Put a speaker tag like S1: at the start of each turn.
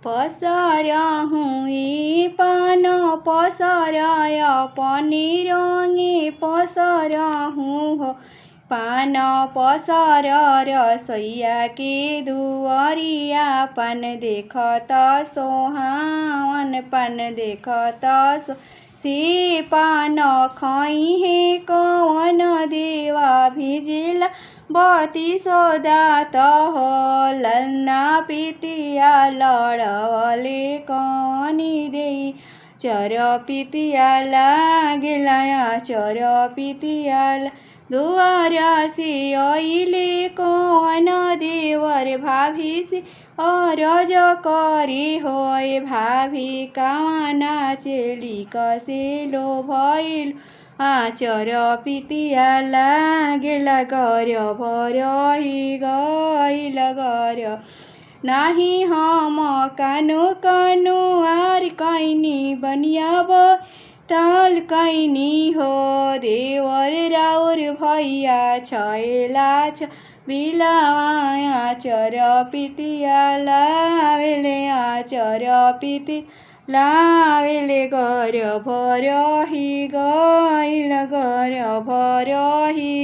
S1: पसरहुँ यी पान पसरय पनिरङ्गे पसरहुँ हो पान पसर रसैयाकी दुवरिया पान देखत सोहावन पान देखत से पान खैहे कवन देवा भिजिला बती सोदात हो ललना पितिया लडवले कनी देई चर पितिया लागेला चर पितिया दुवारसी अहिले कवन देवर भाभिसी अरज करी होय भाभी कामना चेली कसेलो भइल आचर पितिया लागेला गर भरही गइल गर नाही हम कानु कानु आर कैनी बनियाब ताल कैनी हो देवर राउर भैया छैला छ बिलावा आचर पितिया लावेले आचर पिति लावेले गर भरही गइल गर भरही